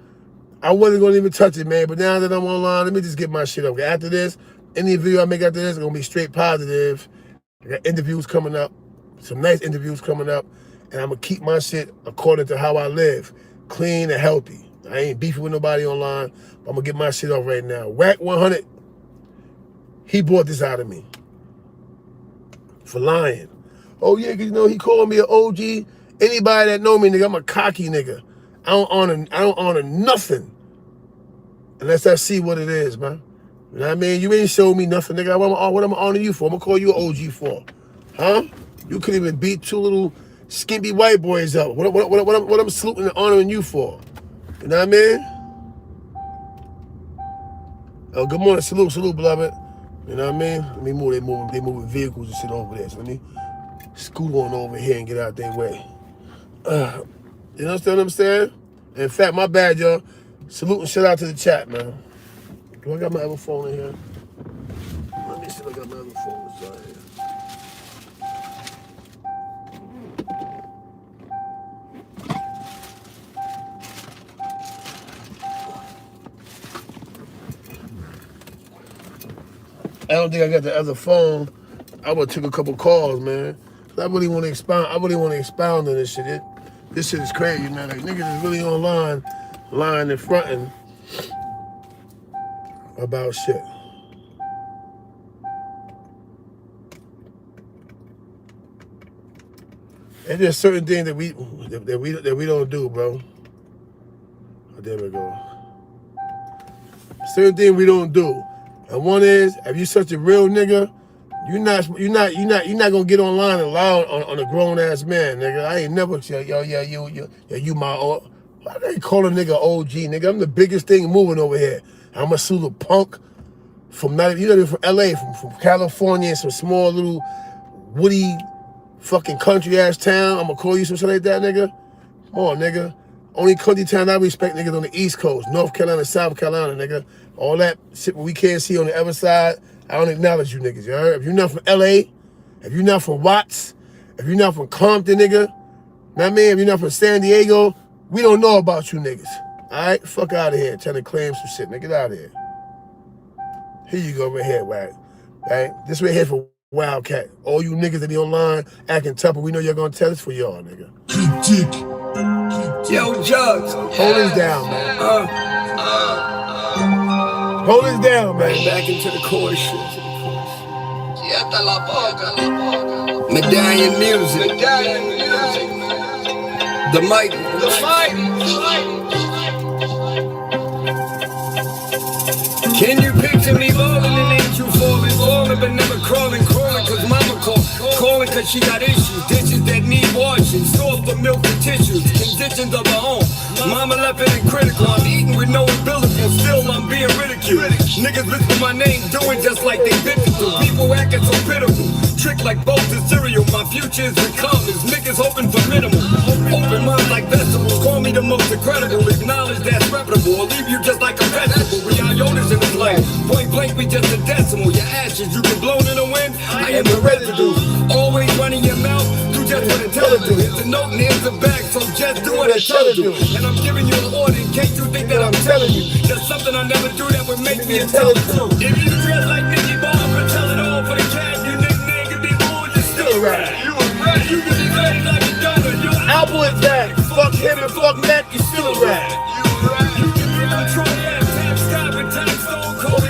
I wasn't gonna even touch it, man. But now that I'm online, let me just get my shit up. After this, any video I make after this is gonna be straight positive. I got interviews coming up, some nice interviews coming up, and I'm gonna keep my shit according to how I live, clean and healthy. I ain't beefing with nobody online. But I'm gonna get my shit off right now. Wack100, he brought this out of me for lying. Oh yeah, cause you know he called me an OG. Anybody that know me, nigga, I'm a cocky nigga. I don't honor nothing unless I see what it is, man. You know what I mean? You ain't showed me nothing, nigga. What I'm honor you for? I'm gonna call you an OG for, huh? You couldn't even beat two little skimpy white boys up. What I'm saluting and honoring you for? You know what I mean? Oh, good morning, salute, beloved. You know what I mean? Let me move. They moving vehicles and shit over there. So let me scoot on over here and get out their way. You understand what I'm saying? In fact, my bad, y'all. Salute and shout out to the chat, man. Do I got my other phone in here? Let me see if I got my other phone inside here. I don't think I got the other phone. I would took a couple calls, man. I really want to expound. On this shit. This shit is crazy, man. Like niggas is really online, lying and fronting about shit. And there's certain things that we don't do, bro. Oh, there we go. Certain things we don't do. And one is, if you such a real nigga, you're not gonna get online and lie on a grown ass man, nigga. I ain't never say, yo, yeah, you my old. Why they call a nigga OG, nigga? I'm the biggest thing moving over here. I'm a pseudo punk from from LA, from California, some small little woody fucking country ass town. I'm gonna call you some shit like that, nigga. Come on, nigga. Only country town I respect niggas on the East Coast, North Carolina, South Carolina, nigga. All that shit we can't see on the other side, I don't acknowledge you niggas, you heard? If you're not from LA, if you're not from Watts, if you're not from Compton, nigga, know what I mean? If you're not from San Diego, we don't know about you niggas. All right? Fuck out of here trying to claim some shit, nigga. Get out of here. Here you go right here, Wack. Right? This right here for Wildcat. All you niggas that be online acting tough, but we know you're gonna tell us for y'all, nigga. Yo, Jugs. Hold this down, man. Hold this down, man. Back into the core shit. Medallion music. The mighty. Can you picture me rolling and angel falling, but never crawling, cause mama calling cause she got issues, ditches that need washing. tissues, conditions of her own. Mama left it in critical. I'm eating with no umbilical, still I'm being ridiculed. Niggas whisper my name, doing just like they bitches do. People acting so pitiful, trick like bowls of cereal. My future is the comments, niggas hoping for minimal. Open minds like vegetables, call me the most incredible. Acknowledge that's reputable, or leave you just like a vegetable. We are Yodas in this life, point blank we just a decimal. Your ashes, you get blown in the wind, I am the residue. Always running your mouth, do just what it tells you. Here's the note and here's the bag, so just do what I tell you. And I'm giving you an order in case you think that I'm telling you. There's something I never do that would make me intelligent. If you dress like Nicky Barber, tell it all for the cash. You nigga can be bull, you still a rat. You a rat. You can be raised like a donut. Apple is back. Fuck him and fuck Mac, you still a rat. You a rat. You can be on Troy ass, tap Scott and tap Stone Cold.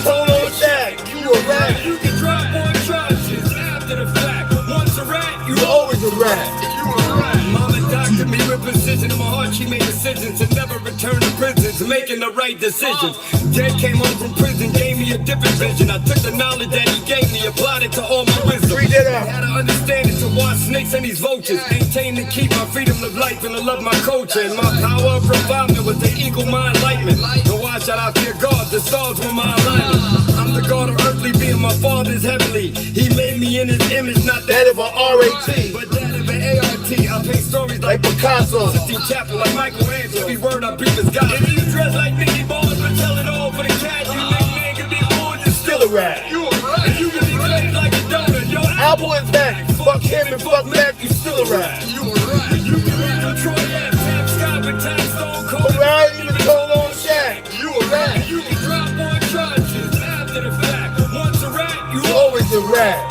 Total Shaq, you a rat. You can drop on charges after the fact. Once a rat, you always a rat. You a rat. Mama doctored me with precision in my heart. She made decisions to never return to prisons, making the right decisions. Dad came home from prison, gave me a different vision. I took the knowledge that he gave me, applied it to all my wisdom. Read that out. Had to understand it to watch snakes and these vultures. Maintain and keep my freedom of life and to love my culture. And my power of refinement was the eagle my enlightenment. And why should I fear God? The stars were my alignment. I'm the God of earthly being, my father's heavenly. He made me in his image, not that of a RAT, but that of an ART. I paint stories like Picasso, Sistine Chapel, like Michelangelo. Every word I beat is God. If you dress like Nicky Barber, but tell it all for the cash. You nigga can be born, you're still a rat. You a rat. And you can be raised like a donut. Yo, Apple is back. Fuck him and fuck Mac, you still a rat. you a rat. You can be on Troy ass, tap Scott and tap Stone Cold. But I ain't even told on Shaq. You a rat. You can drop on charges after the fact. Once a rat, you Always a rat.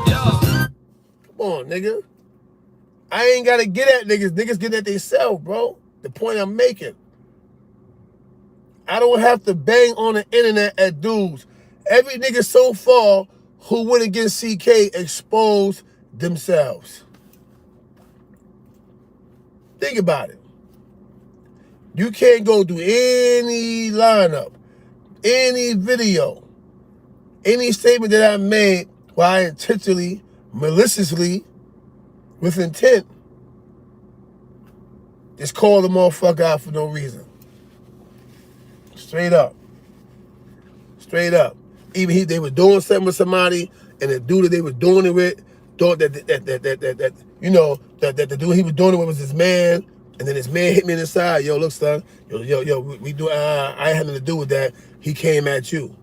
Yo. Come on, nigga. I ain't gotta get at niggas. Niggas get at themselves, bro. The point I'm making. I don't have to bang on the internet at dudes. Every nigga so far who went against CK exposed themselves. Think about it. You can't go through any lineup, any video, any statement that I made where I intentionally, maliciously, with intent, just call the motherfucker out for no reason. Straight up. Straight up. Even they were doing something with somebody, and the dude that they were doing it with thought that the dude he was doing it with was his man, and then his man hit me in the side. Yo, look, son. Yo, we do. I had nothing to do with that. He came at you.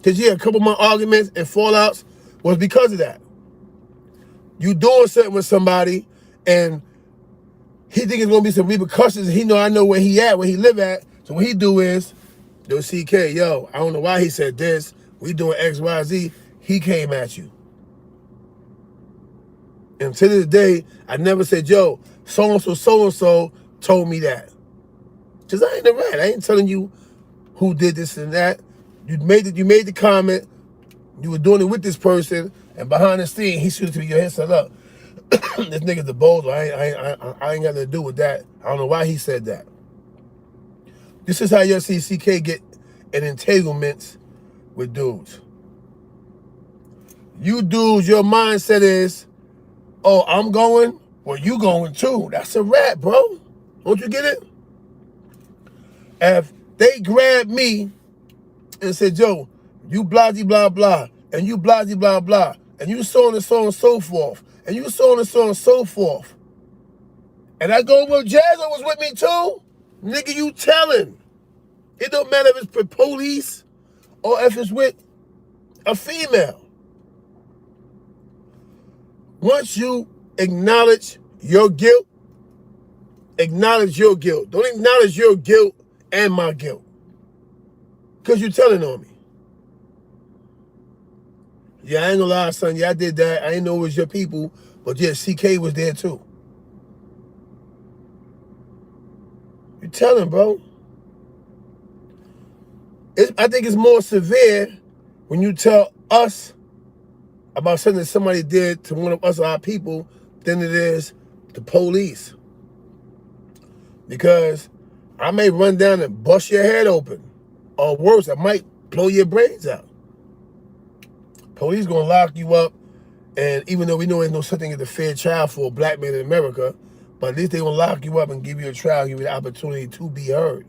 Cause yeah, a couple of my arguments and fallouts was because of that. You doing something with somebody, and he think it's gonna be some repercussions. And I know where he at, where he live at. So what he do is, yo, CK, yo, I don't know why he said this. We doing X, Y, Z. He came at you. And to this day, I never said, yo, so-and-so told me that. Because I ain't the rat. I ain't telling you who did this and that. You made the comment. You were doing it with this person. And behind the scene, he shooted to your head, said, look, this nigga's the boulder. I ain't got nothing to do with that. I don't know why he said that. This is how you'll see CK get in entanglements with dudes. You dudes, your mindset is, oh, I'm going, well, you going too. That's a rat, bro. Don't you get it? If they grabbed me and said, yo, you blah, blah, blah, and you blah, blah, blah, and you so on and so on and so forth, and you so on and so on and so forth, and I go, well, Jazzo was with me too? Nigga, you telling. It don't matter if it's for police or if it's with a female. Once you acknowledge your guilt, acknowledge your guilt. Don't acknowledge your guilt and my guilt. Because you're telling on me. Yeah, I ain't gonna lie, son. Yeah, I did that. I didn't know it was your people. But yeah, CK was there too. You telling, bro. I think it's more severe when you tell us about something that somebody did to one of us, our people, than it is the police. Because I may run down and bust your head open. Or worse, I might blow your brains out. Police gonna lock you up, and even though we know there's no such thing as a fair trial for a black man in America, But at least they gonna lock you up and give you a trial, give you the opportunity to be heard.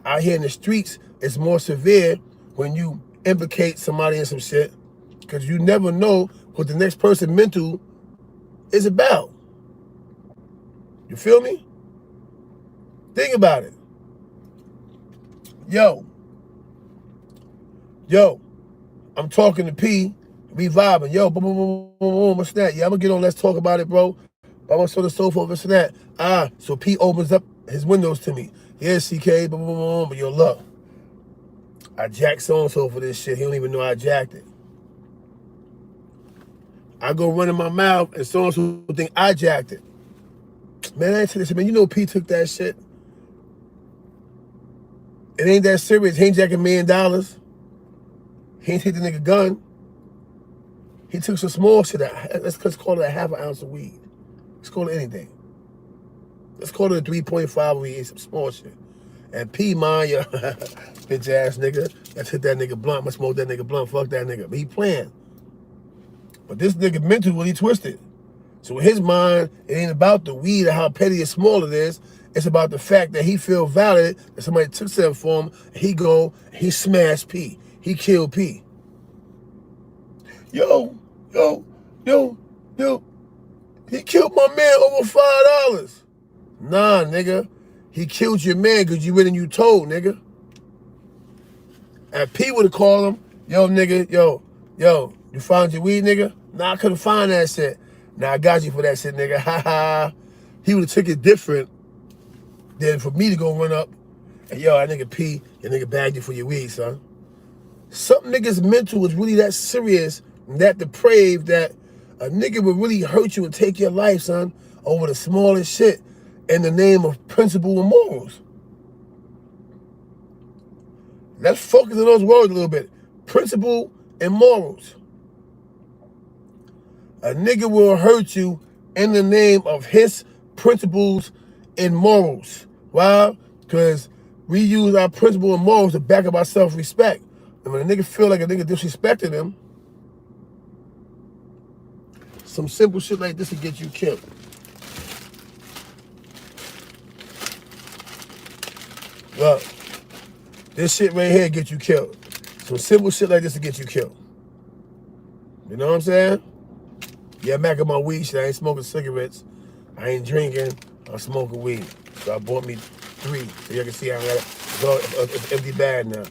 Out here in the streets, it's more severe when you implicate somebody in some shit, because you never know what the next person mental is about. You feel me? Think about it. Yo, I'm talking to P, we vibing. Yo, boom, boom, boom, boom, boom, what's that? Yeah, I'm gonna get on, let's talk about it, bro. I'm gonna so the so forth, what's that? So P opens up his windows to me. Yeah, CK, boom, boom, boom, but yo, look, I jacked so-and-so for this shit. He don't even know I jacked it. I go running my mouth and so-and-so think I jacked it. Man, I ain't saying this shit, man. You know P took that shit. It ain't that serious. He ain't jacking $1 million. He ain't take the nigga gun. He took some small shit. Let's call it a ½ ounce of weed. Let's call it anything. Let's call it a 3.5 weed, some small shit. And P, man, yo, bitch ass nigga, let's hit that nigga blunt. Let's smoke that nigga blunt. Fuck that nigga. But he playing. But this nigga mental really twisted. So in his mind, it ain't about the weed or how petty or small it is. It's about the fact that he feel valid, that somebody took something for him. He smashed P. He killed P. Yo. He killed my man over $5. Nah, nigga. He killed your man because you went and you told, nigga. And P would have called him, yo, nigga, yo, you found your weed, nigga? Nah, I couldn't find that shit. Nah, I got you for that shit, nigga. Ha ha. He would have took it different than for me to go run up and, yo, that nigga P, your nigga bagged you for your weed, son. Some niggas' mental is really that serious and that depraved that a nigga would really hurt you and take your life, son, over the smallest shit in the name of principle and morals. Let's focus on those words a little bit. Principle and morals. A nigga will hurt you in the name of his principles and morals. Why? Because we use our principle and morals to back up our self-respect. And when a nigga feel like a nigga disrespected him, some simple shit like this will get you killed. Look, this shit right here get you killed. Some simple shit like this will get you killed. You know what I'm saying? Yeah, I'm back on my weed shit. I ain't smoking cigarettes. I ain't drinking. I'm smoking weed. So I bought me 3. So you can see I got an empty bag now.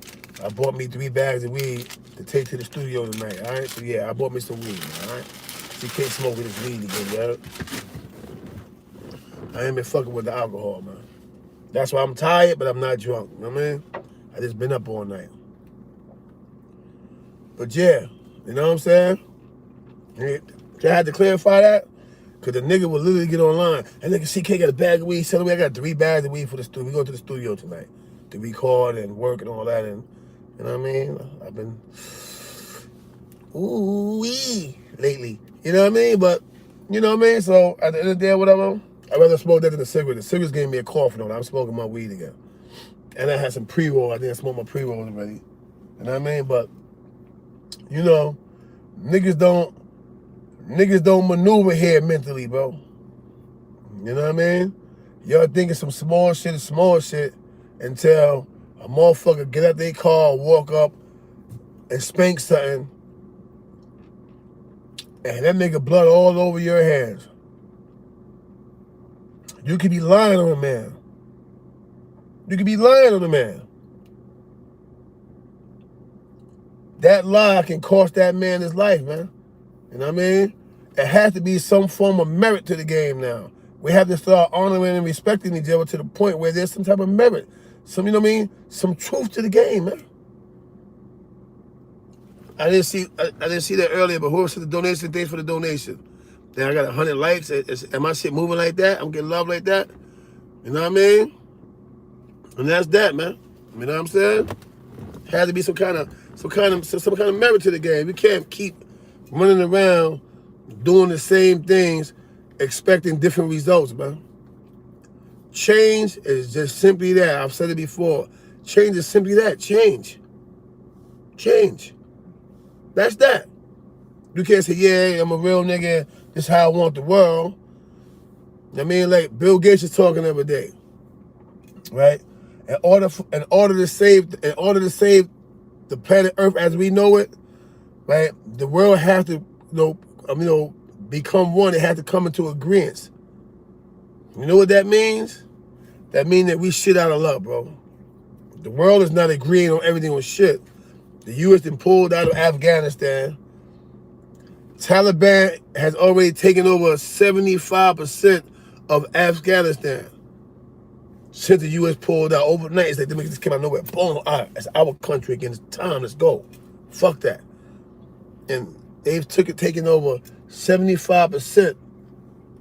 I bought me 3 bags of weed to take to the studio tonight, all right? So yeah, I bought me some weed, all right? So you can't smoke with this weed again, you heard? I ain't been fucking with the alcohol, man. That's why I'm tired, but I'm not drunk, you know what I mean? I just been up all night. But yeah, you know what I'm saying? I had to clarify that, because the nigga would literally get online. And nigga CK got a bag of weed. Tell me I got 3 bags of weed for the studio. We go to the studio tonight to record and work and all that. And you know what I mean? I've been ooh-wee lately. You know what I mean? But, you know what I mean? So at the end of the day, whatever, I'd rather smoke that than a cigarette. The cigarettes gave me a cough, you know. I'm smoking my weed again. And I had some pre-roll. I think I smoked my pre-roll already. You know what I mean? But, you know, niggas don't maneuver here mentally, bro. You know what I mean? Y'all thinking some small shit is small shit until a motherfucker get out their car, walk up, and spank something, and that nigga blood all over your hands. You could be lying on a man. You could be lying on a man. That lie can cost that man his life, man. You know what I mean? It has to be some form of merit to the game now. We have to start honoring and respecting each other to the point where there's some type of merit. Some, you know what I mean? Some truth to the game, man. I didn't see that earlier, but whoever said the donation, thanks for the donation. Then I got 100 likes. Am my shit moving like that? I'm getting love like that? You know what I mean? And that's that, man. You know what I'm saying? Had to be some kind of merit to the game. We can't keep running around doing the same things, expecting different results, man. Change is just simply that. I've said it before. Change is simply that. Change. That's that. You can't say, yeah, I'm a real nigga. This is how I want the world. I mean, like Bill Gates is talking the other day, right? In order to save the planet Earth as we know it, right? The world has to, become one. It has to come into agreement. You know what that means? That means that we shit out of luck, bro. The world is not agreeing on everything with shit. The U.S. been pulled out of Afghanistan. Taliban has already taken over 75% of Afghanistan since the U.S. pulled out overnight. It's like they just came out of nowhere. Boom, all right, it's our country again. It's time, let's go. Fuck that. And they've taken over 75%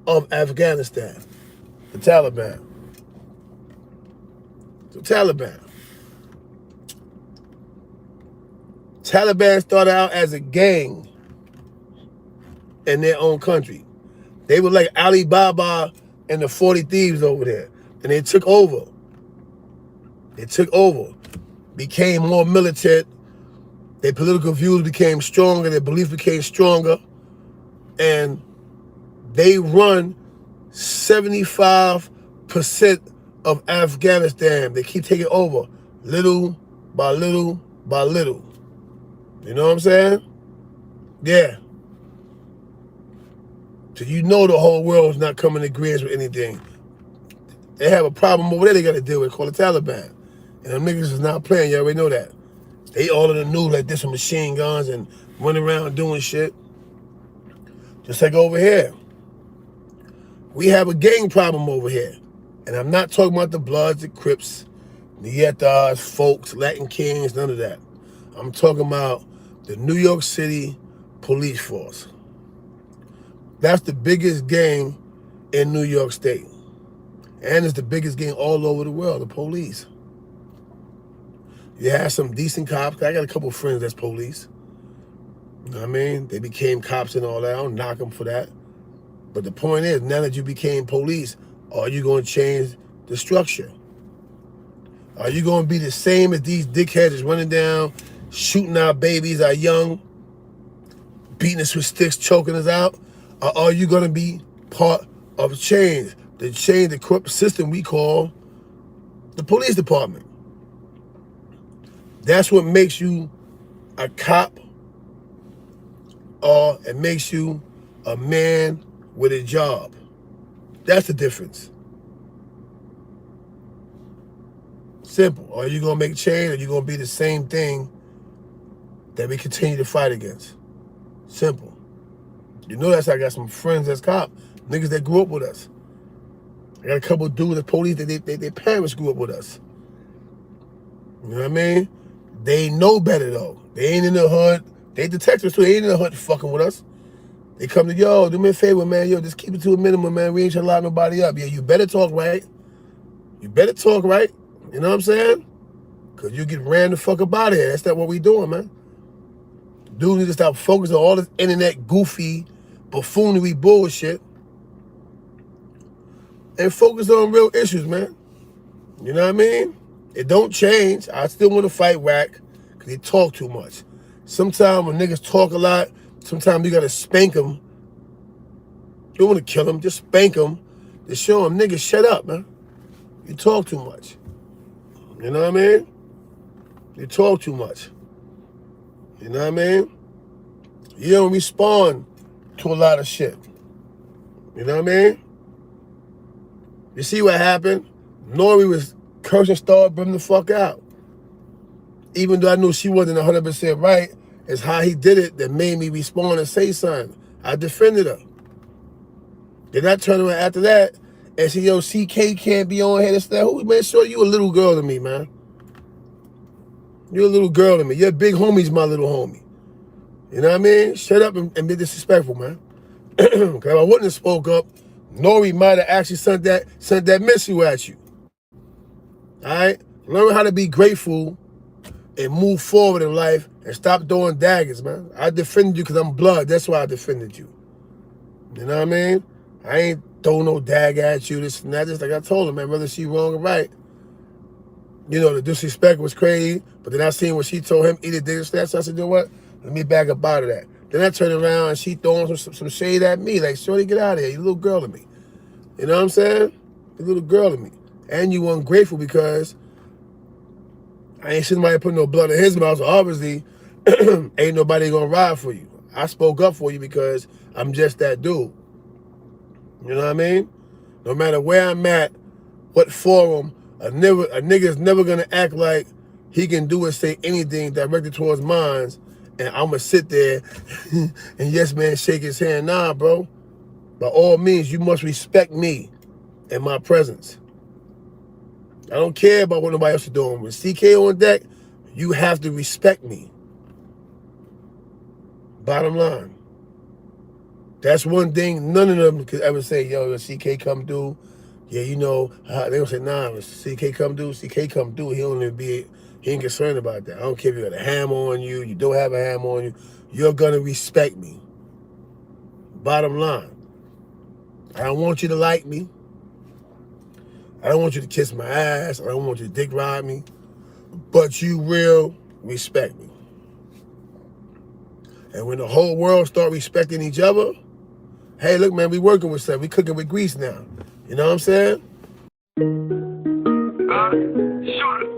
of Afghanistan. The Taliban. So Taliban started out as a gang in their own country. They were like Alibaba and the 40 Thieves over there. And they took over. Became more militant. Their political views became stronger. Their beliefs became stronger. And they run 75% of Afghanistan. They keep taking over little by little by little. You know what I'm saying? Yeah. So you know the whole world is not coming to agreement with anything. They have a problem over there they got to deal with called the Taliban. And them niggas is not playing. You already know that. They all in the news like this with machine guns and running around doing shit. Just like over here. We have a gang problem over here. And I'm not talking about the Bloods, the Crips, the Yetas, folks, Latin Kings, none of that. I'm talking about the New York City police force. That's the biggest gang in New York State. And it's the biggest gang all over the world, the police. You have some decent cops. I got a couple friends that's police. You know what I mean? They became cops and all that. I don't knock them for that. But the point is, now that you became police, are you going to change the structure? Are you going to be the same as these dickheads that's running down, shooting our babies, our young, beating us with sticks, choking us out? Or are you going to be part of change? The change, the corrupt system we call the police department. That's what makes you a cop, or it makes you a man with a job. That's the difference. Simple. Are you going to make change, or are you going to be the same thing that we continue to fight against? Simple. You know that's how I got some friends that's cop, niggas that grew up with us. I got a couple of dudes that police that their parents grew up with us. You know what I mean? They know better though. They ain't in the hood. They detectives too. They ain't in the hood fucking with us. They come to, yo, do me a favor, man. Yo, just keep it to a minimum, man. We ain't trying to lock nobody up. Yeah, you better talk right. You better talk right. You know what I'm saying? Because you get ran the fuck up out of here. That's not what we doing, man. Dudes need to stop focusing on all this internet goofy, buffoonery bullshit and focus on real issues, man. You know what I mean? It don't change. I still want to fight Wack because he talk too much. Sometimes when niggas talk a lot, sometimes you got to spank them. You don't want to kill them, just spank them to show them, niggas, shut up, man. You talk too much. You know what I mean? You talk too much. You know what I mean? You don't respond to a lot of shit. You know what I mean? You see what happened? Nori was cursing Star Brim the fuck out. Even though I knew she wasn't 100% right, it's how he did it that made me respond and say something. I defended her. Then I turned around after that and said, yo, CK can't be on here. This, who, man, sure, you a little girl to me, man. You're a little girl to me. Your big homie's my little homie. You know what I mean? Shut up and be disrespectful, man. Because if I wouldn't have spoke up, Nori might have actually sent that missile at you. All right? Learn how to be grateful and move forward in life and stop throwing daggers, man. I defended you because I'm blood. That's why I defended you. You know what I mean? I ain't throw no dagger at you, this and that. Just like I told him, man, whether she wrong or right. You know, the disrespect was crazy, but then I seen what she told him, eat a dick, so I said, you know what? Let me back up out of that. Then I turned around and she throwing some shade at me, like, shorty, get out of here. You a little girl to me. You know what I'm saying? The little girl in me. And you ungrateful because I ain't seen nobody put no blood in his mouth, so obviously ain't nobody gonna ride for you. I spoke up for you because I'm just that dude. You know what I mean? No matter where I'm at, what forum, a nigga's never gonna act like he can do or say anything directed towards mine, and I'ma sit there and yes man shake his hand. Nah, bro. By all means, you must respect me and my presence. I don't care about what nobody else is doing. With CK on deck, you have to respect me. Bottom line. That's one thing none of them could ever say, yo, CK come through. Yeah, you know, they don't say, nah, when CK come through, CK come through. He ain't concerned about that. I don't care if you got a ham on you, you don't have a ham on you. You're gonna respect me. Bottom line. I don't want you to like me. I don't want you to kiss my ass. I don't want you to dick ride me. But you will respect me. And when the whole world start respecting each other, hey, look, man, we working with stuff. We cooking with grease now. You know what I'm saying? Shoot